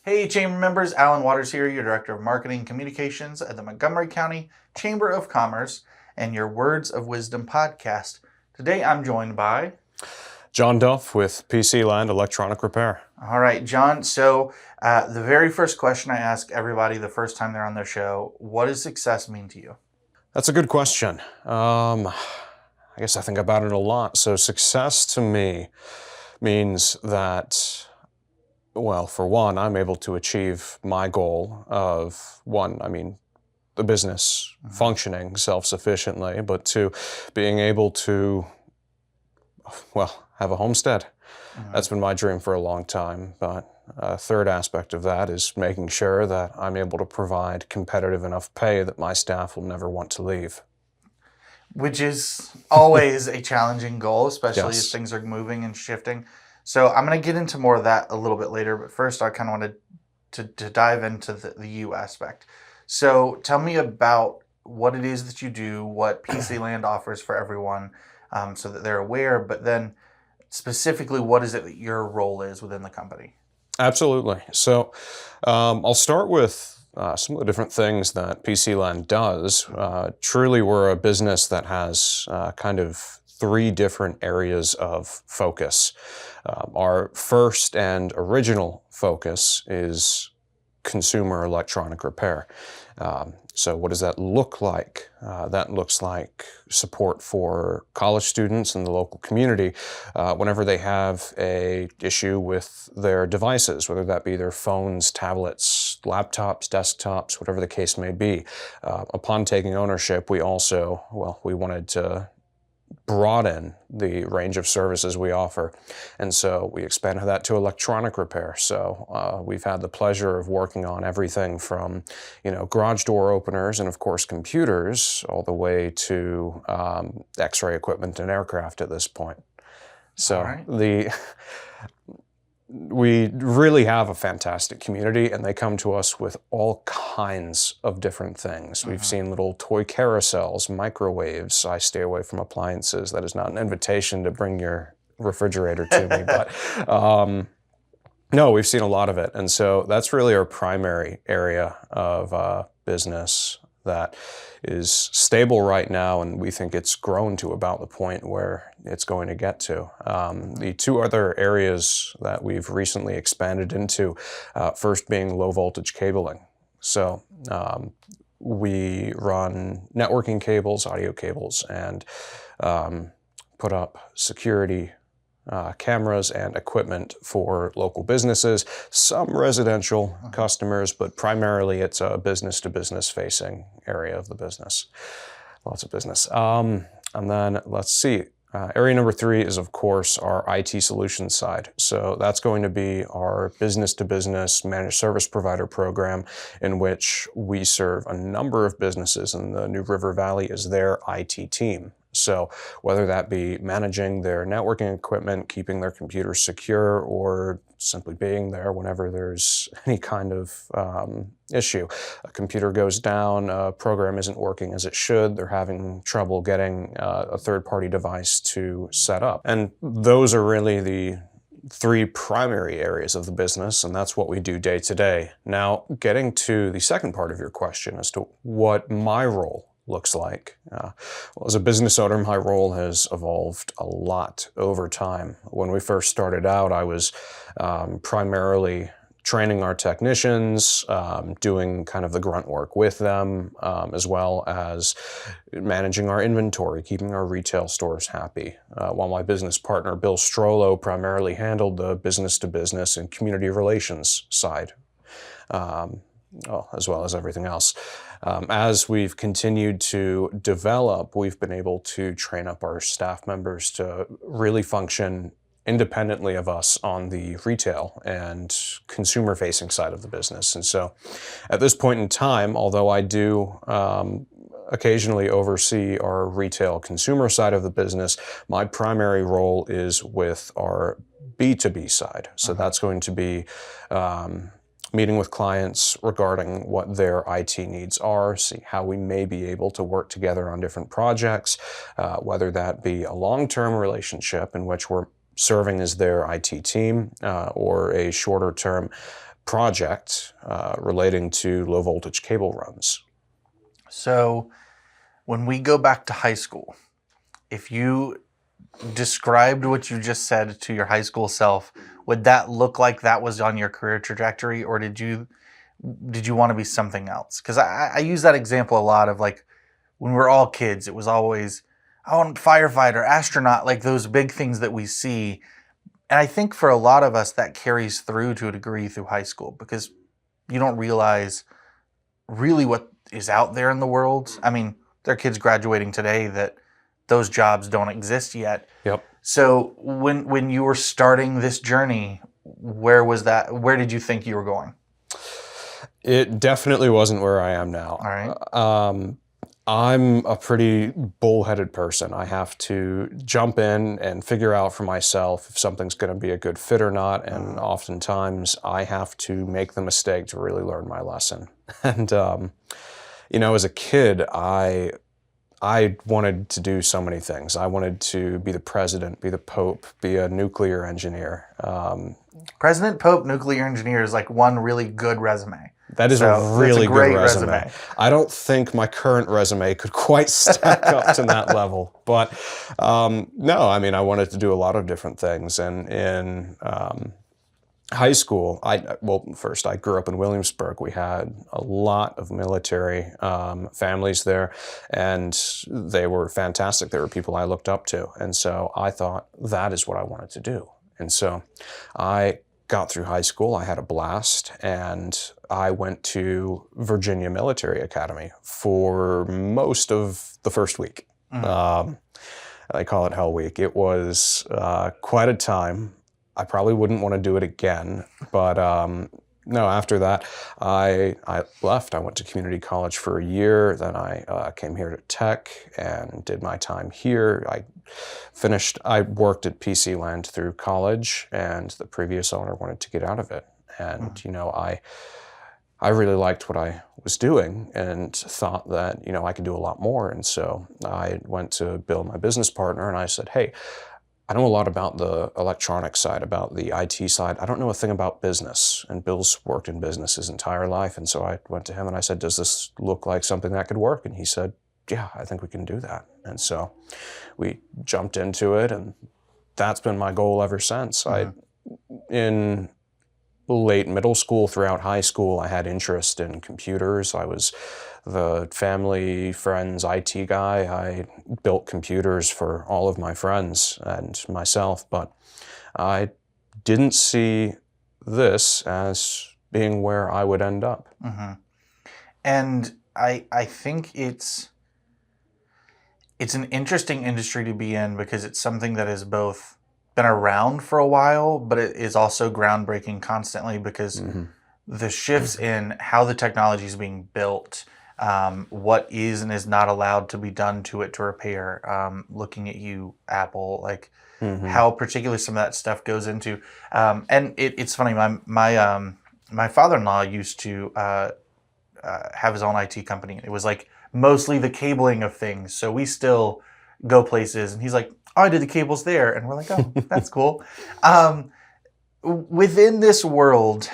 Hey, Chamber members, Alan Waters here, your Director of Marketing and Communications at the Montgomery County Chamber of Commerce and your Words of Wisdom podcast. Today I'm joined by John Duff with PC Land Electronic Repair. All right, John. So the very first question I ask everybody the first time they're on their show, what does success mean to you? That's a good question. I guess I think about it a lot. So success to me means that, well, for one, I'm able to achieve my goal of the business functioning self-sufficiently, but two, being able to, have a homestead. That's been my dream for a long time. But a third aspect of that is making sure that I'm able to provide competitive enough pay that my staff will never want to leave. Which is always a challenging goal, especially Yes. as things are moving and shifting. So I'm going to get into more of that a little bit later, but first I kind of wanted to dive into the you aspect. So tell me about what it is that you do, what PC Land offers for everyone, so that they're aware, but then specifically what is it that your role is within the company? Absolutely. So I'll start with some of the different things that PC Land does. Truly, we're a business that has kind of three different areas of focus. Our first and original focus is consumer electronic repair. So what does that look like? That looks like support for college students in the local community whenever they have a issue with their devices, whether that be their phones, tablets, laptops, desktops, whatever the case may be. Upon taking ownership, we wanted to broaden the range of services we offer. And so we expanded that to electronic repair. So we've had the pleasure of working on everything from, garage door openers and of course computers, all the way to X-ray equipment and aircraft at this point. So we really have a fantastic community, and they come to us with all kinds of different things. We've seen little toy carousels, microwaves. I stay away from appliances. That is not an invitation to bring your refrigerator to me, but no, we've seen a lot of it. And so that's really our primary area of business that is stable right now, and we think it's grown to about the point where it's going to get to. The two other areas that we've recently expanded into, first being low voltage cabling. So we run networking cables, audio cables, and put up security cameras and equipment for local businesses, some residential customers, but primarily it's a business-to-business facing area of the business. Lots of business. And then let's see. Area number 3 is, of course, our IT solutions side. So that's going to be our business-to-business managed service provider program, in which we serve a number of businesses, and the New River Valley is their IT team. So whether that be managing their networking equipment, keeping their computers secure, or simply being there whenever there's any kind of issue. A computer goes down, a program isn't working as it should, they're having trouble getting a third-party device to set up. And those are really the 3 primary areas of the business, and that's what we do day to day. Now, getting to the second part of your question as to what my role looks like. As a business owner, my role has evolved a lot over time. When we first started out, I was primarily training our technicians, doing kind of the grunt work with them, as well as managing our inventory, keeping our retail stores happy, while my business partner, Bill Strollo, primarily handled the business-to-business and community relations side, as well as everything else. As we've continued to develop, we've been able to train up our staff members to really function independently of us on the retail and consumer-facing side of the business. And so at this point in time, although I do occasionally oversee our retail consumer side of the business, my primary role is with our B2B side. So that's going to be meeting with clients regarding what their IT needs are, see how we may be able to work together on different projects, whether that be a long-term relationship in which we're serving as their IT team, or a shorter-term project relating to low voltage cable runs. So when we go back to high school, if you described what you just said to your high school self, would that look like that was on your career trajectory, or did you want to be something else? Because I use that example a lot of like when we're all kids, it was always, I want firefighter, astronaut, like those big things that we see. And I think for a lot of us that carries through to a degree through high school because you don't realize really what is out there in the world. I mean, there are kids graduating today that those jobs don't exist yet. Yep. So when you were starting this journey, where was that? Where did you think you were going? It definitely wasn't where I am now. All right. I'm a pretty bullheaded person. I have to jump in and figure out for myself if something's going to be a good fit or not. And oftentimes I have to make the mistake to really learn my lesson. And, as a kid, I wanted to do so many things. I wanted to be the president, be the pope, be a nuclear engineer. President, pope, nuclear engineer is like one really good resume. That is So, a really that's a great good resume. I don't think my current resume could quite stack up to that level. But no, I mean, I wanted to do a lot of different things. And in high school, first I grew up in Williamsburg. We had a lot of military families there, and they were fantastic. They were people I looked up to. And so I thought that is what I wanted to do. And so I got through high school, I had a blast, and I went to Virginia Military Academy for most of the first week. I call it Hell Week. It was quite a time. I probably wouldn't want to do it again, but no, after that, I left. I went to community college for a year, then I came here to Tech and did my time here. I worked at PC Land through college, and the previous owner wanted to get out of it. And, I really liked what I was doing and thought that, I could do a lot more. And so I went to Bill, my business partner, and I said, hey, I know a lot about the electronic side, about the IT side. I don't know a thing about business. And Bill's worked in business his entire life. And so I went to him and I said, does this look like something that could work? And he said, yeah, I think we can do that. And so we jumped into it, and that's been my goal ever since. In late middle school, throughout high school, I had interest in computers. I was the family, friends, IT guy. I built computers for all of my friends and myself, but I didn't see this as being where I would end up. Mm-hmm. And I think it's an interesting industry to be in because it's something that has both been around for a while, but it is also groundbreaking constantly because the shifts in how the technology is being built, what is and is not allowed to be done to it to repair, looking at you, Apple, like how particular some of that stuff goes into. And it's funny, my father-in-law used to have his own IT company. It was like mostly the cabling of things. So we still go places and he's like, oh, I did the cables there. And we're like, oh, that's cool. Within this world,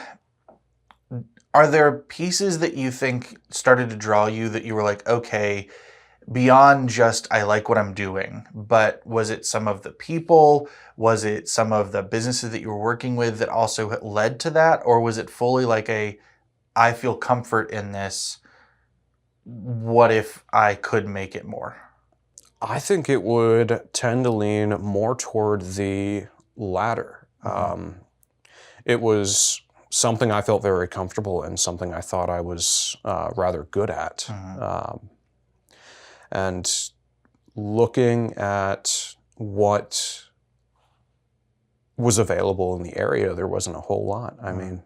are there pieces that you think started to draw you that you were like, okay, beyond just I like what I'm doing, but was it some of the people? Was it some of the businesses that you were working with that also led to that? Or was it fully like I feel comfort in this. What if I could make it more? I think it would tend to lean more toward the latter. It was something I felt very comfortable in, something I thought I was rather good at. And looking at what was available in the area, there wasn't a whole lot. I mean,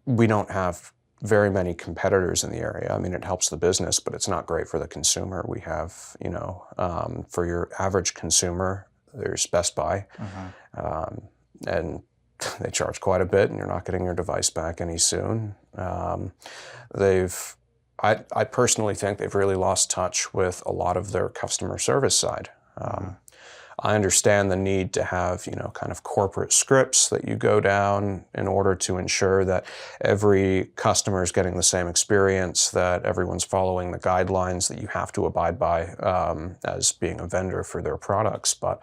we don't have very many competitors in the area. I mean, it helps the business, but it's not great for the consumer. We have, for your average consumer, there's Best Buy, and they charge quite a bit, and you're not getting your device back any soon. I personally think they've really lost touch with a lot of their customer service side. I understand the need to have, kind of corporate scripts that you go down in order to ensure that every customer is getting the same experience, that everyone's following the guidelines that you have to abide by as being a vendor for their products. But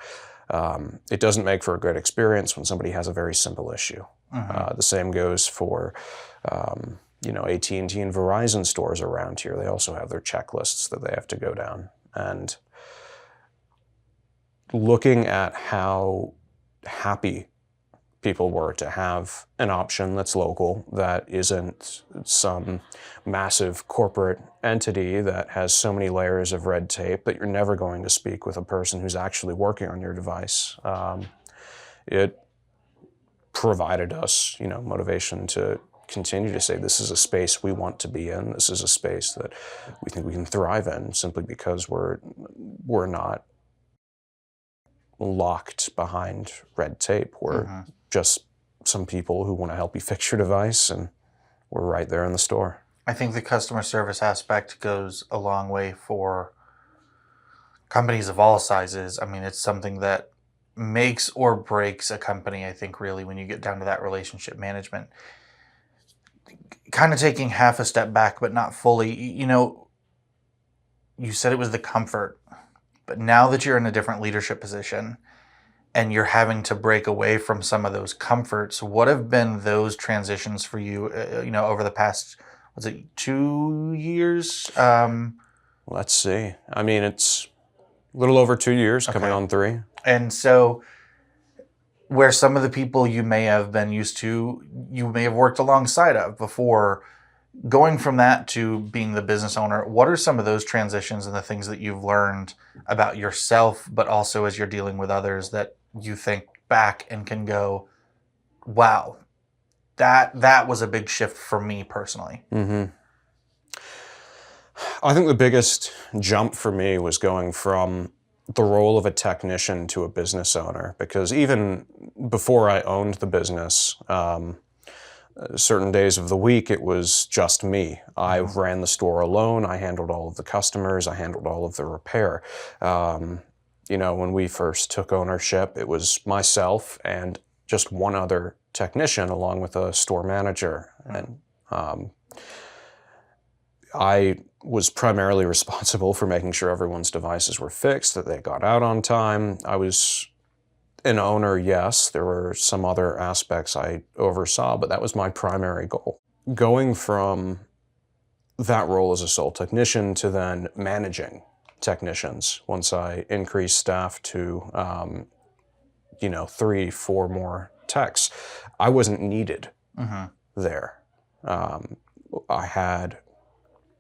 it doesn't make for a great experience when somebody has a very simple issue. The same goes for AT&T and Verizon stores around here. They also have their checklists that they have to go down. And looking at how happy people were to have an option that's local, that isn't some massive corporate entity that has so many layers of red tape that you're never going to speak with a person who's actually working on your device. It provided us, motivation to continue to say, this is a space we want to be in. This is a space that we think we can thrive in, simply because we're not locked behind red tape. We're just some people who want to help you fix your device, and we're right there in the store. I think the customer service aspect goes a long way for companies of all sizes. I mean, it's something that makes or breaks a company, I think, really, when you get down to that relationship management. Kind of taking half a step back, but not fully, you said it was the comfort, but now that you're in a different leadership position and you're having to break away from some of those comforts, what have been those transitions for you, over the past, was it 2 years? Let's see. I mean, it's a little over 2 years, coming on 3. And so where some of the people you may have been used to, you may have worked alongside of before, going from that to being the business owner, what are some of those transitions and the things that you've learned about yourself, but also as you're dealing with others, that you think back and can go, wow, that was a big shift for me personally? I think the biggest jump for me was going from the role of a technician to a business owner, because even before I owned the business, certain days of the week, it was just me. I ran the store alone. I handled all of the customers. I handled all of the repair. When we first took ownership, it was myself and just one other technician, along with a store manager. And I was primarily responsible for making sure everyone's devices were fixed, that they got out on time. I was an owner, yes. There were some other aspects I oversaw, but that was my primary goal. Going from that role as a sole technician to then managing technicians, once I increased staff to 3, 4 more techs, I wasn't needed there. I had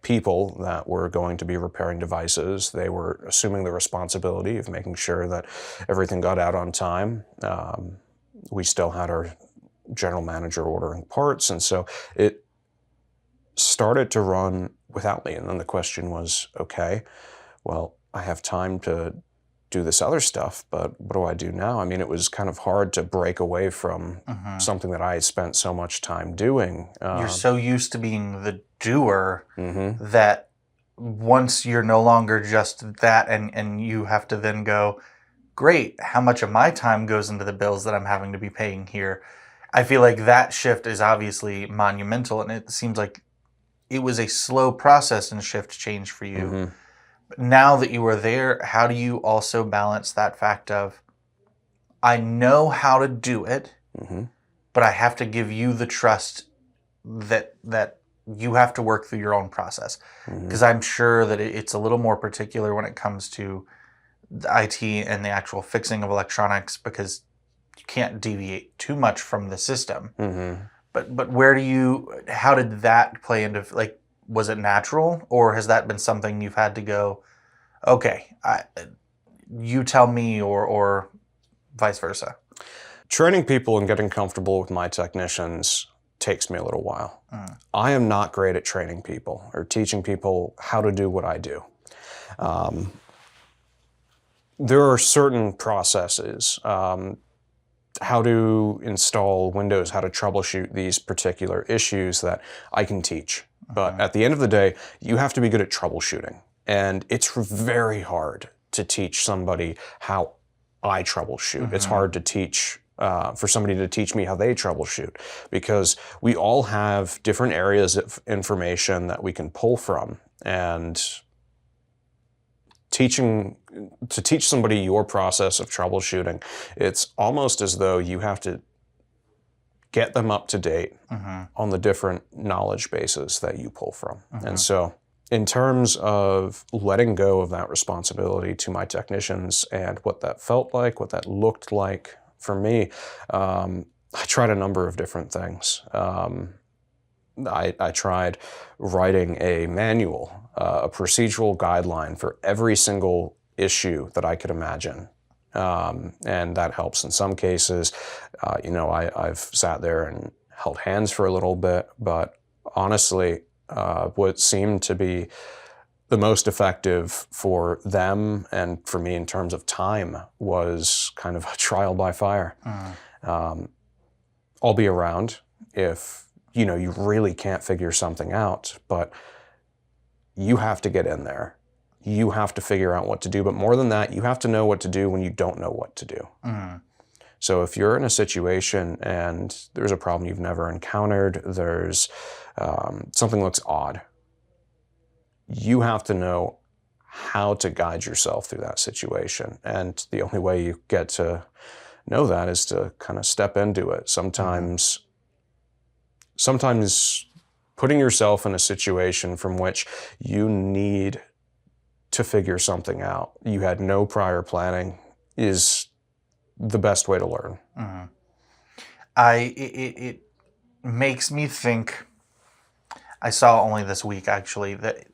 people that were going to be repairing devices. They were assuming the responsibility of making sure that everything got out on time. We still had our general manager ordering parts, and so it started to run without me. And then the question was, okay, well, I have time to do this other stuff, but what do I do now? I mean, it was kind of hard to break away from something that I had spent so much time doing. You're so used to being the doer that once you're no longer just that, and you have to then go, great, how much of my time goes into the bills that I'm having to be paying here? I feel like that shift is obviously monumental, and it seems like it was a slow process and shift change for you. But now that you are there, how do you also balance that fact of, I know how to do it, but I have to give you the trust that you have to work through your own process? Because I'm sure that it's a little more particular when it comes to the IT and the actual fixing of electronics, because you can't deviate too much from the system. But how did that play into, like, was it natural, or has that been something you've had to go, okay, you tell me, or vice versa? Training people and getting comfortable with my technicians takes me a little while. I am not great at training people or teaching people how to do what I do. There are certain processes, how to install Windows, how to troubleshoot these particular issues, that I can teach. But at the end of the day, you have to be good at troubleshooting. And it's very hard to teach somebody how I troubleshoot. It's hard to teach for somebody to teach me how they troubleshoot, because we all have different areas of information that we can pull from. And to teach somebody your process of troubleshooting, it's almost as though you have to get them up to date on the different knowledge bases that you pull from. And so in terms of letting go of that responsibility to my technicians and what that felt like, what that looked like for me, I tried a number of different things. I tried writing a manual, a procedural guideline for every single issue that I could imagine. And that helps in some cases. I've sat there and held hands for a little bit, but honestly, what seemed to be the most effective for them and for me in terms of time was kind of a trial by fire. I'll be around if you really can't figure something out, but you have to get in there. You have to figure out what to do. But more than that, you have to know what to do when you don't know what to do. So if you're in a situation and there's a problem you've never encountered, there's something looks odd, you have to know how to guide yourself through that situation. And the only way you get to know that is to kind of step into it. Sometimes putting yourself in a situation from which you need to figure something out, you had no prior planning, is the best way to learn. It makes me think, I saw only this week actually, that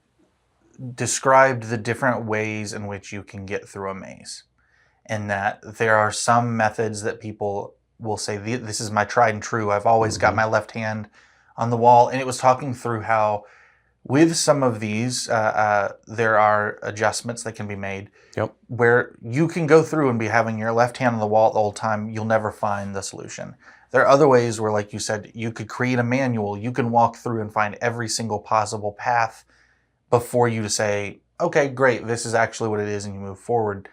described the different ways in which you can get through a maze. And that there are some methods that people will say, this is my tried and true, I've always got my left hand on the wall. And it was talking through how with some of these, there are adjustments that can be made where you can go through and be having your left hand on the wall the whole time. You'll never find the solution. There are other ways where, like you said, you could create a manual. You can walk through and find every single possible path before you to say, okay, great, this is actually what it is, and you move forward.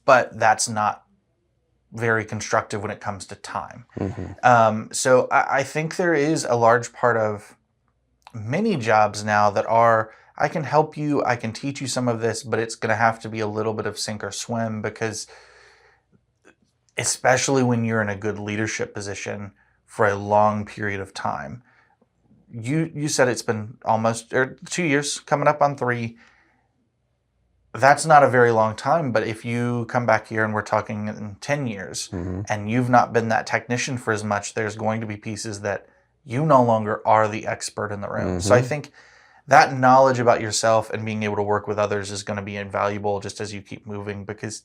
But that's not very constructive when it comes to time. So I think there is a large part of many jobs now that are, I can help you, I can teach you some of this, but it's going to have to be a little bit of sink or swim, because especially when you're in a good leadership position for a long period of time. You said it's been almost 2 years, coming up on 3. That's not a very long time, but if you come back here and we're talking in 10 years and you've not been that technician for as much, there's going to be pieces that you no longer are the expert in the room. So I think that knowledge about yourself and being able to work with others is going to be invaluable just as you keep moving, because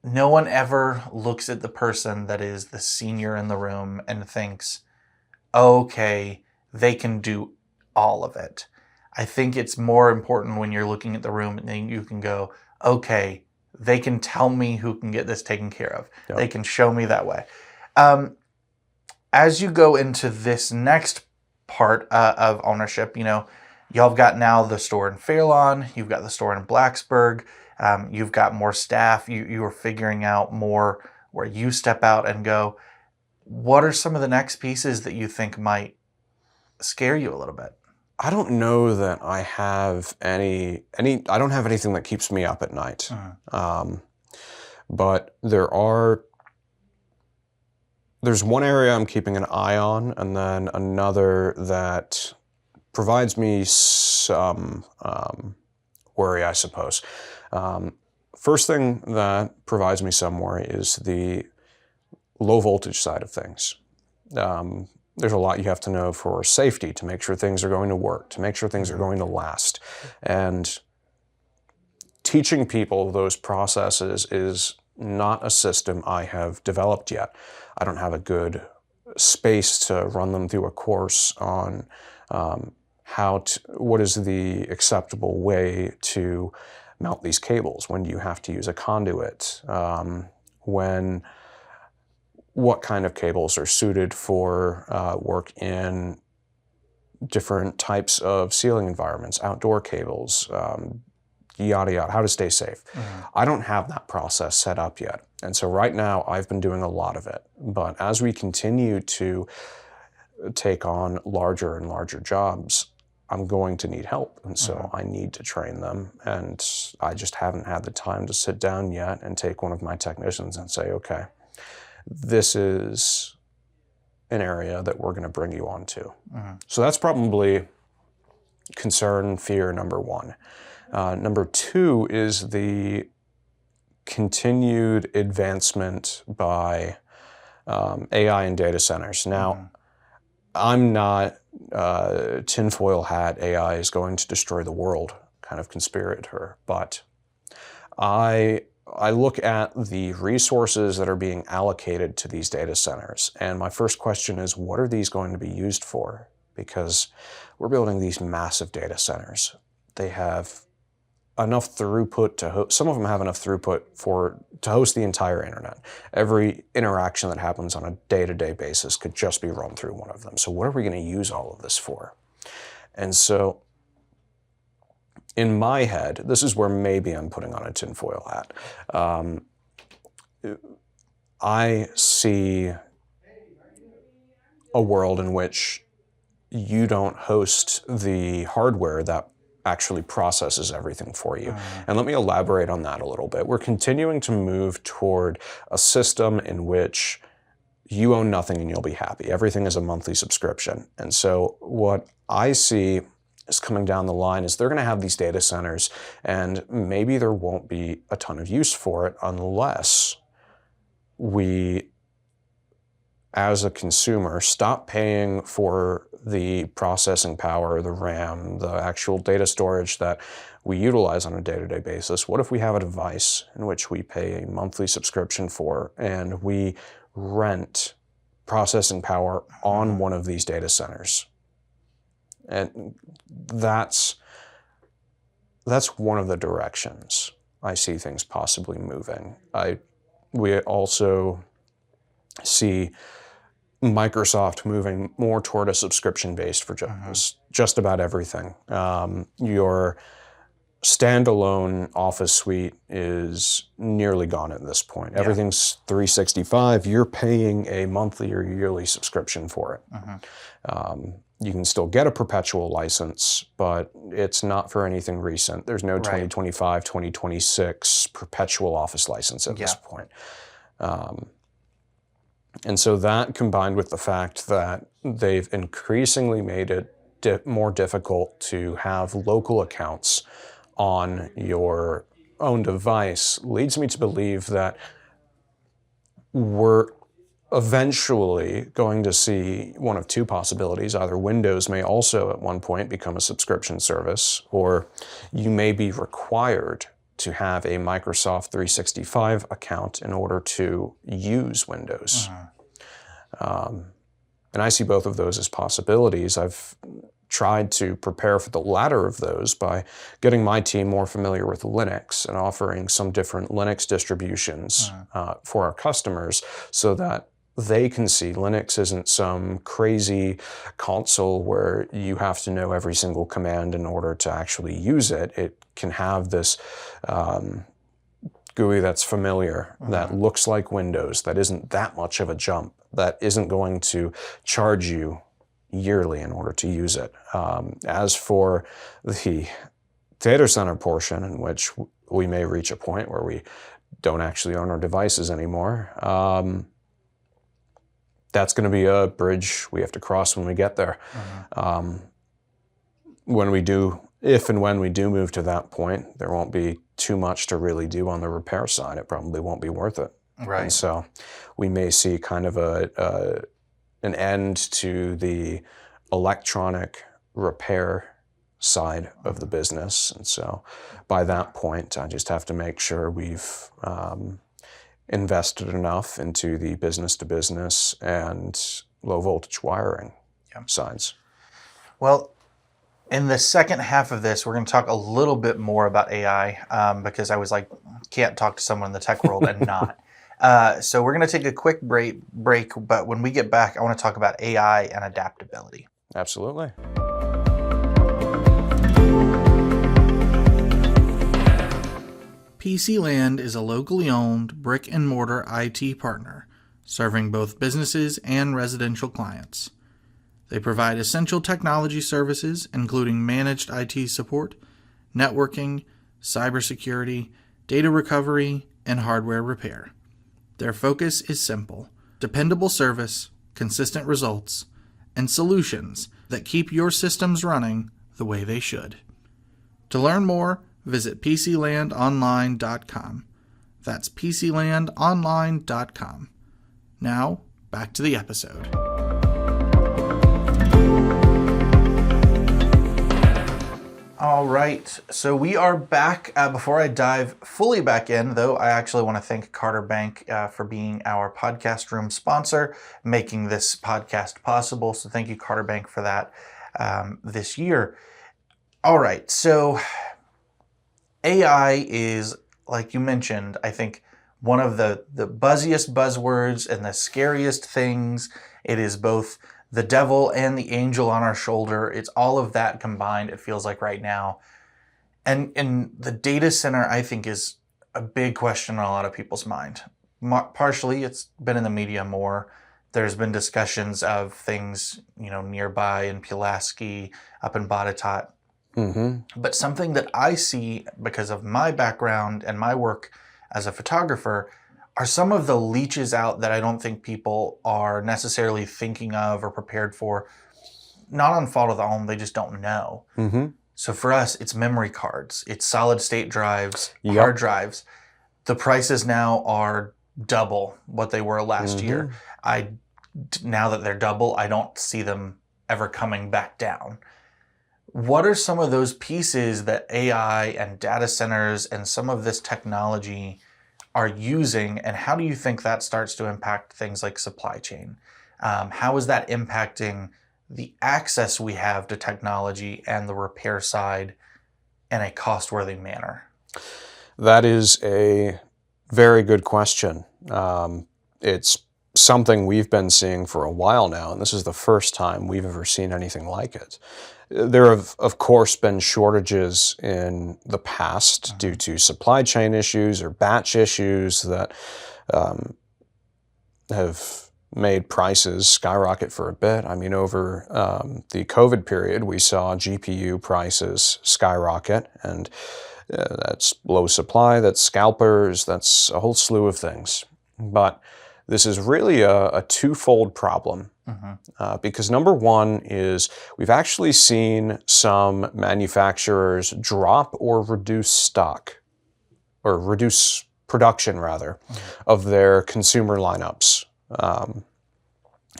no one ever looks at the person that is the senior in the room and thinks, okay, they can do all of it. I think it's more important when you're looking at the room and then you can go, okay, they can tell me who can get this taken care of. They can show me that way. As you go into this next part of ownership, y'all have got now the store in Fairlawn, you've got the store in Blacksburg, you've got more staff, you are figuring out more where you step out and go. What are some of the next pieces that you think might scare you a little bit? I don't know that I have I don't have anything that keeps me up at night. But there's one area I'm keeping an eye on, and then another that provides me some worry, I suppose. First thing that provides me some worry is the low voltage side of things. There's a lot you have to know for safety, to make sure things are going to work, to make sure things are going to last. And teaching people those processes is not a system I have developed yet. I don't have a good space to run them through a course on what is the acceptable way to mount these cables. When do you have to use a conduit? What kind of cables are suited for work in different types of ceiling environments, outdoor cables, yada, yada, how to stay safe. I don't have that process set up yet. And so right now I've been doing a lot of it. But as we continue to take on larger and larger jobs, I'm going to need help. And so I need to train them. And I just haven't had the time to sit down yet and take one of my technicians and say, okay, this is an area that we're going to bring you onto. So that's probably concern, fear number one. Number two is the continued advancement by AI and data centers. Now, I'm not tinfoil hat, AI is going to destroy the world kind of conspirator, but I look at the resources that are being allocated to these data centers, and my first question is, what are these going to be used for? Because we're building these massive data centers. They have enough throughput to host, some of them have enough throughput to host the entire internet. Every interaction that happens on a day-to-day basis could just be run through one of them. So what are we going to use all of this for? And so in my head, this is where maybe I'm putting on a tinfoil hat. I see a world in which you don't host the hardware that actually processes everything for you. And let me elaborate on that a little bit. We're continuing to move toward a system in which you own nothing and you'll be happy. Everything is a monthly subscription. And so what I see is coming down the line is they're going to have these data centers, and maybe there won't be a ton of use for it unless we, as a consumer, stop paying for the processing power, the RAM, the actual data storage that we utilize on a day-to-day basis. What if we have a device in which we pay a monthly subscription for, and we rent processing power on one of these data centers? And that's one of the directions I see things possibly moving. We also see Microsoft moving more toward a subscription-based for just about everything. Your standalone Office suite is nearly gone at this point. Everything's 365. You're paying a monthly or yearly subscription for it. You can still get a perpetual license, but it's not for anything recent. There's no 2025, 2026 perpetual Office license at this point. And so that, combined with the fact that they've increasingly made it more difficult to have local accounts on your own device, leads me to believe that we're eventually going to see one of two possibilities. Either Windows may also at one point become a subscription service, or you may be required to have a Microsoft 365 account in order to use Windows. And I see both of those as possibilities. I've tried to prepare for the latter of those by getting my team more familiar with Linux and offering some different Linux distributions for our customers, so that they can see Linux isn't some crazy console where you have to know every single command in order to actually use it. It can have this GUI that's familiar, that looks like Windows, that isn't that much of a jump, that isn't going to charge you yearly in order to use it. As for the data center portion, in which we may reach a point where we don't actually own our devices anymore, that's going to be a bridge we have to cross when we get there. When we do, if and when we do move to that point, there won't be too much to really do on the repair side. It probably won't be worth it. And so we may see kind of an end to the electronic repair side of the business. And so by that point, I just have to make sure we've invested enough into the business-to-business and low-voltage wiring sides. Well, in the second half of this, we're going to talk a little bit more about AI because I was like, can't talk to someone in the tech world and not. So we're going to take a quick break, but when we get back, I want to talk about AI and adaptability. Absolutely. PC Land is a locally owned brick-and-mortar IT partner, serving both businesses and residential clients. They provide essential technology services, including managed IT support, networking, cybersecurity, data recovery, and hardware repair. Their focus is simple: dependable service, consistent results, and solutions that keep your systems running the way they should. To learn more, visit PCLandOnline.com. That's PCLandOnline.com. Now, back to the episode. All right, so we are back. Before I dive fully back in, though, I actually want to thank Carter Bank for being our podcast room sponsor, making this podcast possible. So thank you, Carter Bank, for that this year. All right, so AI is, like you mentioned, I think one of the buzziest buzzwords and the scariest things. It is both the devil and the angel on our shoulder. It's all of that combined, it feels like right now. And the data center, I think, is a big question on a lot of people's mind. Partially, it's been in the media more. There's been discussions of things, nearby in Pulaski, up in Botetourt. Mm-hmm. But something that I see because of my background and my work as a photographer are some of the leaches out that I don't think people are necessarily thinking of or prepared for. Not on fault of their own, they just don't know. Mm-hmm. So for us, it's memory cards, it's solid state drives, hard drives. The prices now are double what they were last year. Now that they're double, I don't see them ever coming back down. What are some of those pieces that AI and data centers and some of this technology are using, and how do you think that starts to impact things like supply chain? How is that impacting the access we have to technology and the repair side in a cost-worthy manner? That is a very good question. It's something we've been seeing for a while now, and this is the first time we've ever seen anything like it. There have, of course, been shortages in the past due to supply chain issues or batch issues that have made prices skyrocket for a bit. I mean, over the COVID period, we saw GPU prices skyrocket, and that's low supply, that's scalpers, that's a whole slew of things. But this is really a twofold problem. Because number one is we've actually seen some manufacturers drop or reduce stock, or reduce production rather, of their consumer lineups.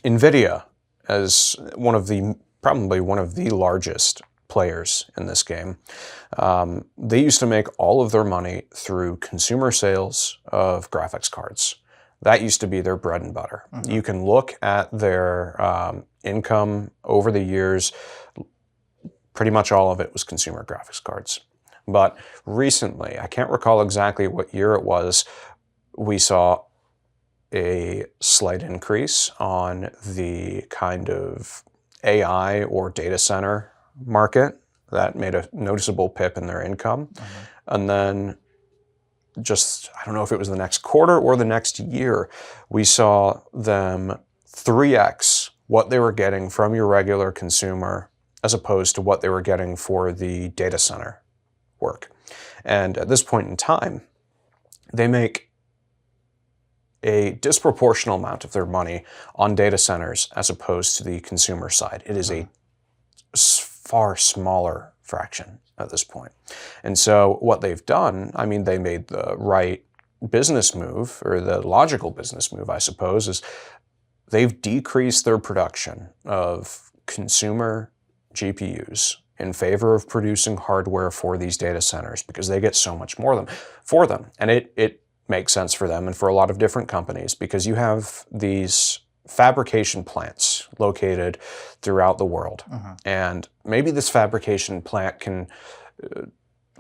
NVIDIA, as probably one of the largest players in this game, they used to make all of their money through consumer sales of graphics cards. That used to be their bread and butter. You can look at their income over the years. Pretty much all of it was consumer graphics cards. But recently, I can't recall exactly what year it was, we saw a slight increase on the kind of AI or data center market that made a noticeable pip in their income. And then I don't know if it was the next quarter or the next year, we saw them 3x what they were getting from your regular consumer as opposed to what they were getting for the data center work. And at this point in time, they make a disproportional amount of their money on data centers as opposed to the consumer side. It is a far smaller fraction at this point. And so what they've done, I mean, they made the right business move, or the logical business move, I suppose, is they've decreased their production of consumer GPUs in favor of producing hardware for these data centers because they get so much more for them. And it makes sense for them and for a lot of different companies because you have these fabrication plants located throughout the world. And maybe this fabrication plant can,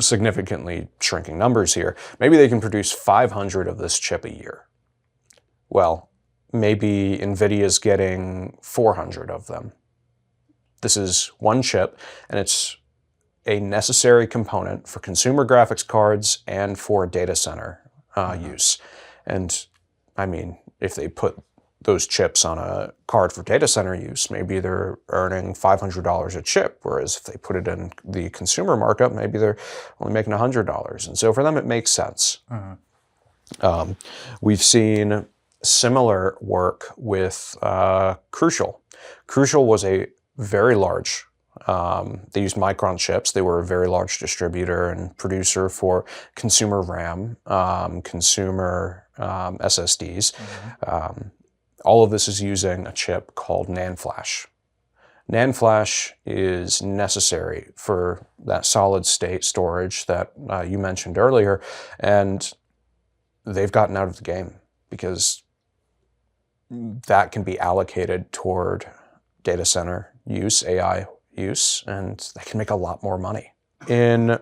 significantly shrinking numbers here, maybe they can produce 500 of this chip a year. Well, maybe NVIDIA's getting 400 of them. This is one chip, and it's a necessary component for consumer graphics cards and for data center use. And I mean, if they put those chips on a card for data center use, maybe they're earning $500 a chip, whereas if they put it in the consumer markup, maybe they're only making $100. And so for them, it makes sense. We've seen similar work with Crucial. Crucial was a very large, they used Micron chips. They were a very large distributor and producer for consumer RAM, consumer SSDs. All of this is using a chip called NAND flash. NAND flash is necessary for that solid state storage that you mentioned earlier, and they've gotten out of the game because that can be allocated toward data center use, AI use, and they can make a lot more money. In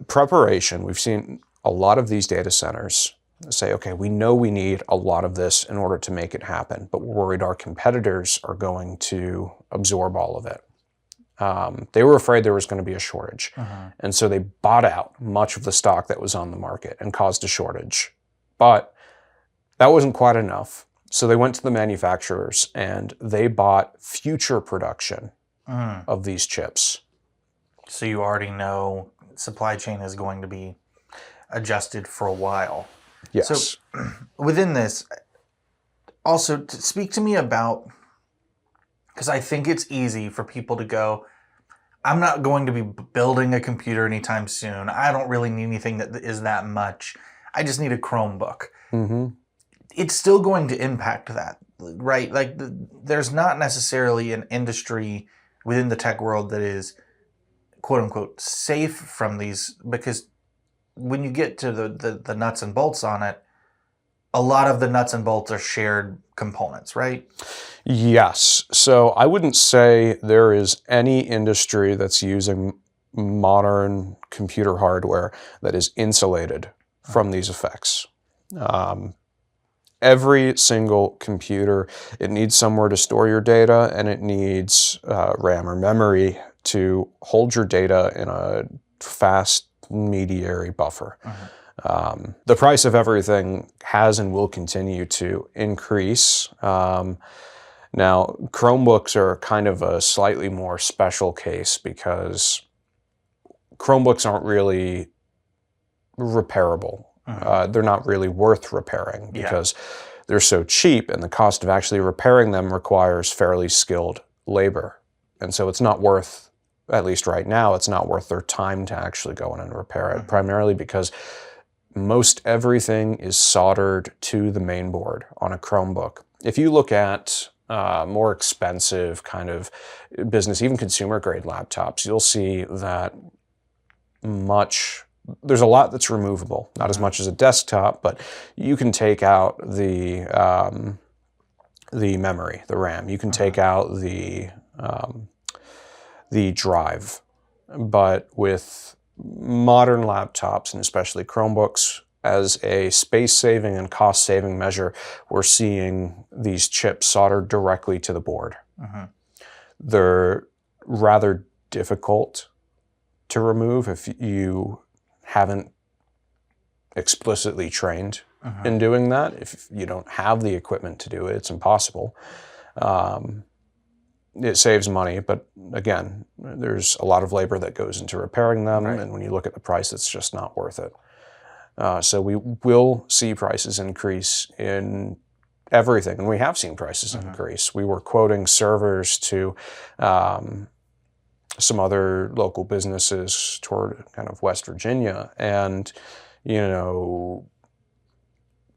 preparation, we've seen a lot of these data centers say, okay, we know we need a lot of this in order to make it happen, but we're worried our competitors are going to absorb all of it. They were afraid there was going to be a shortage. And so they bought out much of the stock that was on the market and caused a shortage. But that wasn't quite enough. So they went to the manufacturers and they bought future production of these chips. So you already know supply chain is going to be adjusted for a while. Yes. So within this, also speak to me about, because I think it's easy for people to go, I'm not going to be building a computer anytime soon. I don't really need anything that is that much. I just need a Chromebook. It's still going to impact that, right? Like there's not necessarily an industry within the tech world that is quote unquote safe from these, because when you get to the nuts and bolts on it, a lot of the nuts and bolts are shared components, right? Yes. So I wouldn't say there is any industry that's using modern computer hardware that is insulated from these effects. Every single computer, it needs somewhere to store your data, and it needs RAM or memory to hold your data in a fast mediary buffer. The price of everything has and will continue to increase. Now, Chromebooks are kind of a slightly more special case because Chromebooks aren't really repairable. They're not really worth repairing because they're so cheap, and the cost of actually repairing them requires fairly skilled labor. And so it's not worth, at least right now, it's not worth their time to actually go in and repair it, primarily because most everything is soldered to the main board on a Chromebook. If you look at more expensive kind of business, even consumer grade laptops, you'll see that there's a lot that's removable, not as much as a desktop, but you can take out the memory, the RAM. You can take out the drive. But with modern laptops, and especially Chromebooks, as a space-saving and cost-saving measure, we're seeing these chips soldered directly to the board. They're rather difficult to remove if you haven't explicitly trained in doing that. If you don't have the equipment to do it, it's impossible. It saves money, but again, there's a lot of labor that goes into repairing them, and when you look at the price, it's just not worth it. So we will see prices increase in everything, and we have seen prices increase. We were quoting servers to some other local businesses toward kind of West Virginia, and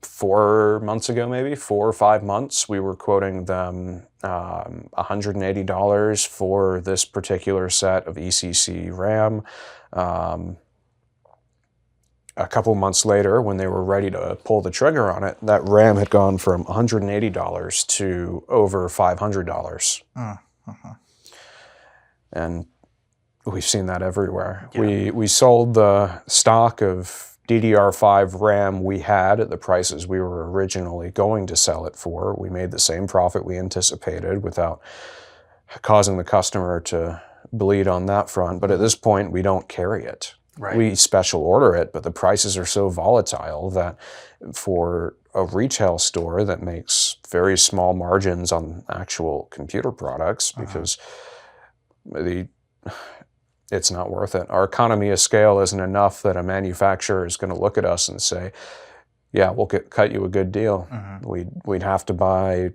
4 months ago, maybe 4 or 5 months, we were quoting them $180 for this particular set of ECC RAM. A couple months later, when they were ready to pull the trigger on it, that RAM had gone from $180 to over $500. And we've seen that everywhere. We sold the stock of DDR5 RAM we had at the prices we were originally going to sell it for. We made the same profit we anticipated without causing the customer to bleed on that front. But at this point, we don't carry it. Right. We special order it, but the prices are so volatile that for a retail store that makes very small margins on actual computer products, because it's not worth it. Our economy of scale isn't enough that a manufacturer is going to look at us and say, yeah, we'll cut you a good deal. We'd have to buy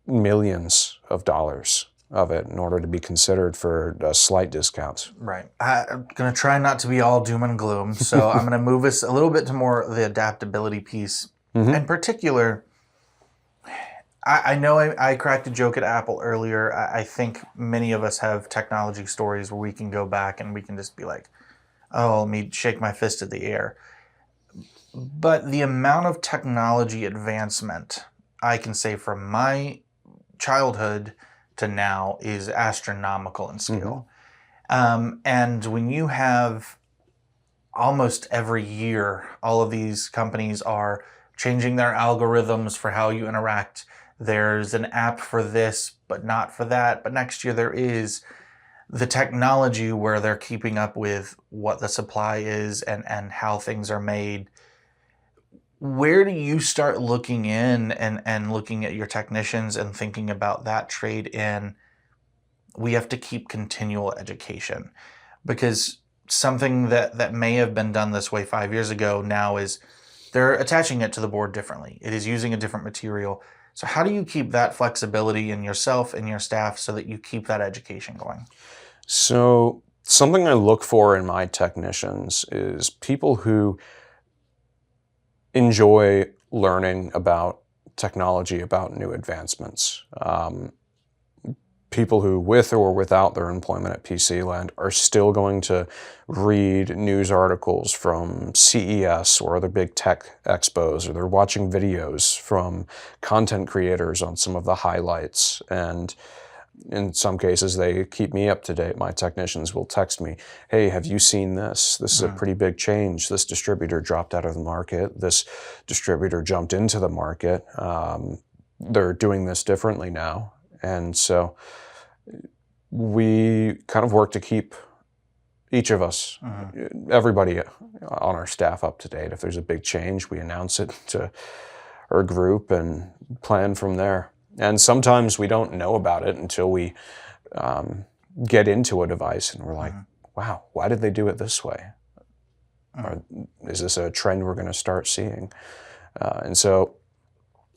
millions of dollars of it in order to be considered for a slight discount. Right. I'm going to try not to be all doom and gloom. So I'm going to move us a little bit to more the adaptability piece. In particular, I know I cracked a joke at Apple earlier. I think many of us have technology stories where we can go back and we can just be like, oh, let me shake my fist at the air. But the amount of technology advancement, I can say from my childhood to now, is astronomical in scale. And when you have almost every year, all of these companies are changing their algorithms for how you interact. There's an app for this, but not for that. But next year there is the technology where they're keeping up with what the supply is and how things are made. Where do you start looking in and looking at your technicians and thinking about that trade in? We have to keep continual education, because something that may have been done this way 5 years ago now is they're attaching it to the board differently. It is using a different material. So how do you keep that flexibility in yourself and your staff so that you keep that education going? So something I look for in my technicians is people who enjoy learning about technology, about new advancements. People who, with or without their employment at PC Land, are still going to read news articles from CES or other big tech expos, or they're watching videos from content creators on some of the highlights. And in some cases, they keep me up to date. My technicians will text me, hey, have you seen this? This is a pretty big change. This distributor dropped out of the market. This distributor jumped into the market. They're doing this differently now. And so we kind of work to keep each of us, everybody on our staff, up to date. If there's a big change, we announce it to our group and plan from there. And sometimes we don't know about it until we get into a device and we're like, wow, why did they do it this way? Or is this a trend we're going to start seeing? And so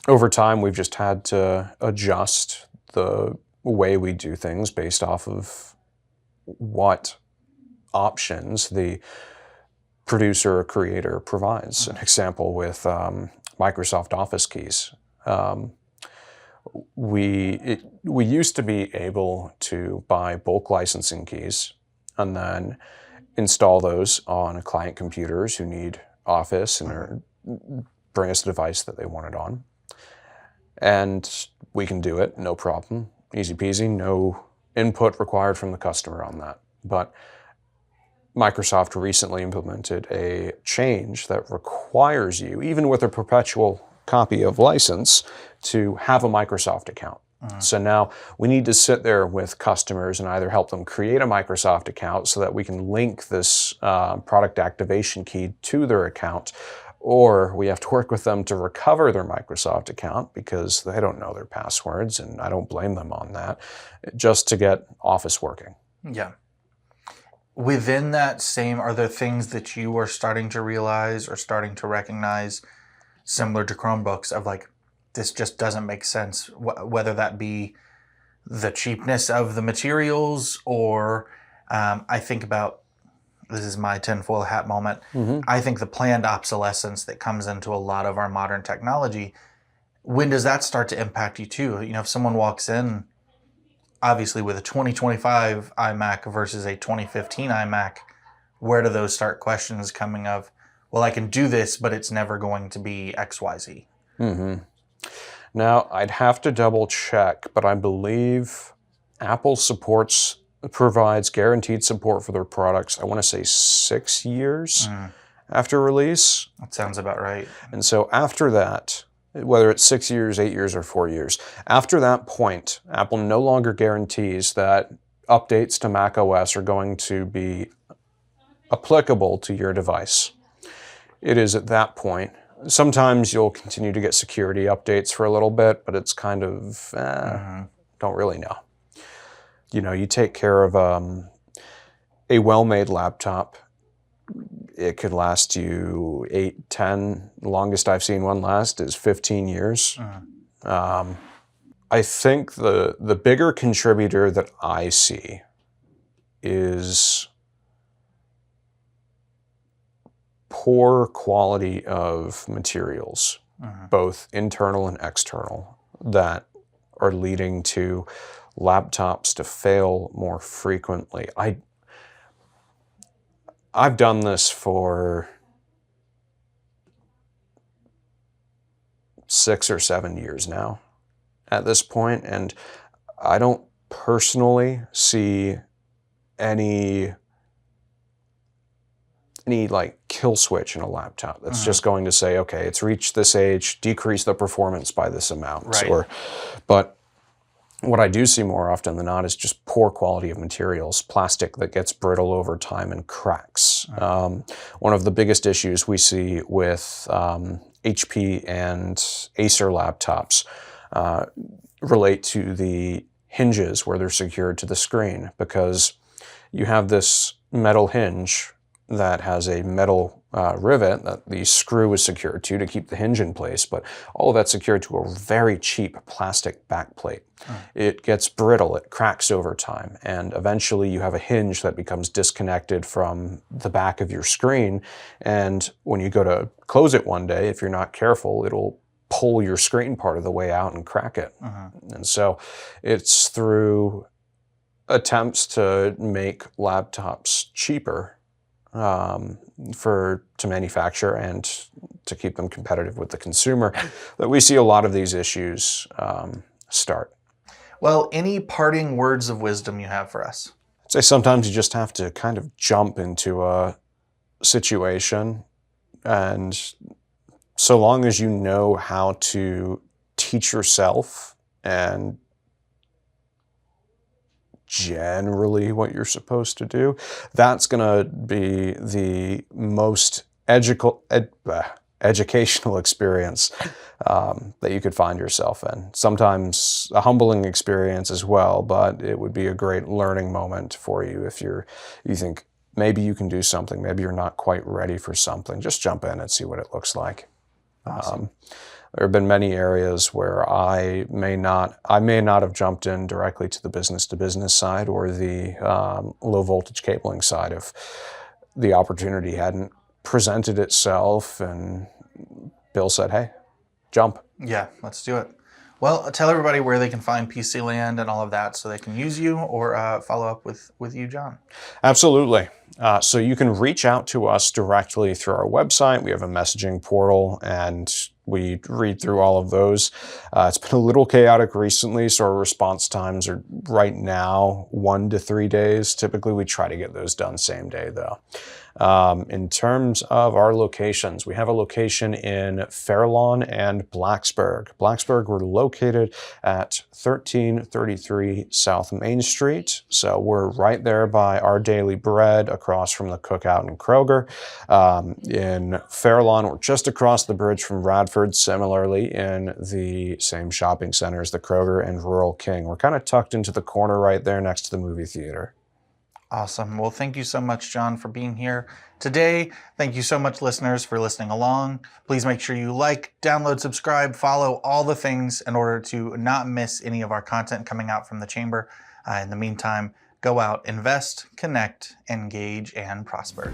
over time, we've just had to adjust the way we do things based off of what options the producer or creator provides. An example with Microsoft Office keys. We used to be able to buy bulk licensing keys and then install those on client computers who need Office and bring us a device that they wanted on. And we can do it, no problem. Easy peasy, no input required from the customer on that. But Microsoft recently implemented a change that requires you, even with a perpetual copy of license, to have a Microsoft account. So now we need to sit there with customers and either help them create a Microsoft account so that we can link this product activation key to their account, or we have to work with them to recover their Microsoft account because they don't know their passwords, and I don't blame them on that, just to get Office working. Yeah. Within that same, are there things that you are starting to realize or starting to recognize similar to Chromebooks of like, this just doesn't make sense, whether that be the cheapness of the materials or I think about, this is my tinfoil hat moment, I think the planned obsolescence that comes into a lot of our modern technology, when does that start to impact you too? You know, if someone walks in, obviously with a 2025 iMac versus a 2015 iMac, where do those start questions coming of, well, I can do this, but it's never going to be XYZ? Now, I'd have to double check, but I believe Apple provides guaranteed support for their products, I want to say 6 years after release. That sounds about right. And so after that, whether it's 6 years, 8 years, or 4 years, after that point, Apple no longer guarantees that updates to Mac OS are going to be applicable to your device. It is at that point. Sometimes you'll continue to get security updates for a little bit, but it's kind of, don't really know. You know, you take care of a well-made laptop, it could last you 8, 10. The longest I've seen one last is 15 years. I think the bigger contributor that I see is poor quality of materials, both internal and external, that are leading to laptops to fail more frequently. I've done this for 6 or 7 years now at this point, and I don't personally see any like kill switch in a laptop that's just going to say, okay, it's reached this age, decrease the performance by this amount. Right. But what I do see more often than not is just poor quality of materials, plastic that gets brittle over time and cracks. One of the biggest issues we see with HP and Acer laptops relate to the hinges where they're secured to the screen, because you have this metal hinge that has a metal rivet that the screw is secured to keep the hinge in place, but all of that's secured to a very cheap plastic backplate. It gets brittle, it cracks over time, and eventually you have a hinge that becomes disconnected from the back of your screen, and when you go to close it one day, if you're not careful, it'll pull your screen part of the way out and crack it. And so it's through attempts to make laptops cheaper to manufacture and to keep them competitive with the consumer that we see a lot of these issues start. Well, any parting words of wisdom you have for us? I'd say sometimes you just have to kind of jump into a situation, and so long as you know how to teach yourself and generally what you're supposed to do, that's going to be the most educational experience that you could find yourself in. Sometimes a humbling experience as well, but it would be a great learning moment for you if you think maybe you can do something, maybe you're not quite ready for something. Just jump in and see what it looks like. Awesome. There have been many areas where I may not have jumped in directly to the business-to-business side or the low-voltage cabling side if the opportunity hadn't presented itself and Bill said, hey, jump. Yeah, let's do it. Well, tell everybody where they can find PC Land and all of that so they can use you or follow up with you, John. Absolutely. So you can reach out to us directly through our website. We have a messaging portal, and we read through all of those. It's been a little chaotic recently, so our response times are right now 1 to 3 days. Typically, we try to get those done same day, though. In terms of our locations, we have a location in Fairlawn and Blacksburg. Blacksburg, we're located at 1333 South Main Street. So we're right there by Our Daily Bread, across from the Cookout and Kroger. In Fairlawn, we're just across the bridge from Radford, similarly in the same shopping center as the Kroger and Rural King. We're kind of tucked into the corner right there next to the movie theater. Awesome. Well, thank you so much, John, for being here today. Thank you so much, listeners, for listening along. Please make sure you like, download, subscribe, follow all the things in order to not miss any of our content coming out from the chamber. In the meantime, go out, invest, connect, engage, and prosper.